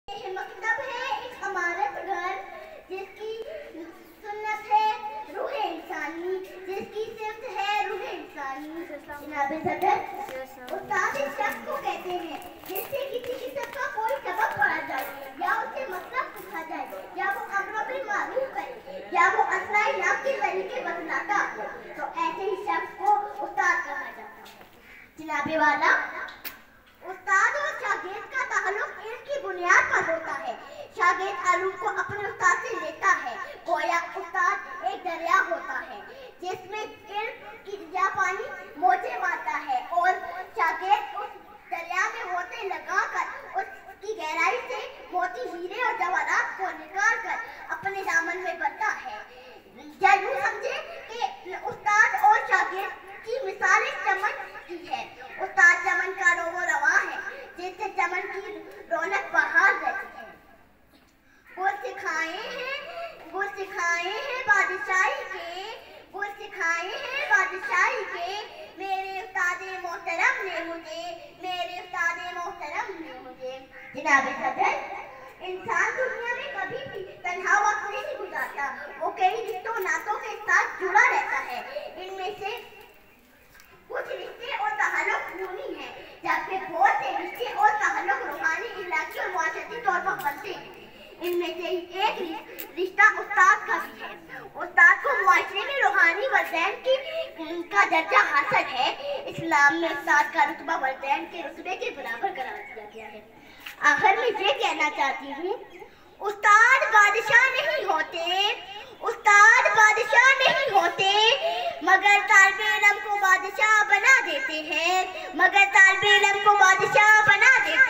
मकतब है एक अमानत घर जिसकी सुन्नत है रूह इंसानी, जिसकी सिफ्त है रूह इंसानी। जनाब सदर उस्ताद इस शख्स को कहते हैं जिससे किसी किस्म का कोई सबक पढ़ा जाए या उससे मतलब पूछा जाए या वो अम्र बिल मारूफ करे या वो असलाह नाम के तरीके बतलाता हो, तो ऐसे ही शख्स को उस्ताद कहा जाता है। जनाबे वाला उस्ताद और शागिर्द का ताल्लुक इल्म की बुनियाद पर होता है। शागिर्द इल्म को अपने उस्ताद से लेता है। गोया उस्ताद एक दरिया होता है जिसमें इल्म की जा पानी मोजे मारता है और शागिर्द उस दरिया में मोती लगाकर उसकी गहराई से मोती, हीरे और जवाहरात को निकाल कर अपने दामन में भरता है। या यूं समझे कि उस्ताद और शागिर्द की मिसाल एक चमन की है। उस्ताद चमन का रोगो रवा है जिससे चमन की रौनक बहार रहती है। गुल सिखाए हैं बादशाही के, गुल सिखाए हैं बादशाही के, मेरे उस्ताद मोहतरम ने मुझे, मेरे उस्ताद मोहतरम ने मुझे। जनाब सदर इंसान दुनिया में कभी भी तन्हा वक्त नहीं गुजारता, वो कई रिश्तों नातों के साथ जुड़ा रहता है। इनमें से कुछ रिश्ते और ताल्लुक खूनी हैं, जबकि बहुत से रिश्ते और ताल्लुक रूहानी, इलाकी और माशरती तौर पर बनते हैं। इनमें से एक रिश्ता उस्ताद का भी है। उस्ताद को मुआशरे में रूहानी वलदैन का दर्जा हासिल है। इस्लाम में उस्ताद का रुतबा वलदैन के रुतबे के बराबर करार दिया गया है। आखिर में ये कहना चाहती हूँ, उस्ताद बादशाह नहीं होते, उस्ताद बादशाह नहीं होते, मगर तालिबे इल्म को बादशाह बना देते हैं, मगर तालिबे इल्म को बादशाह बना देते हैं।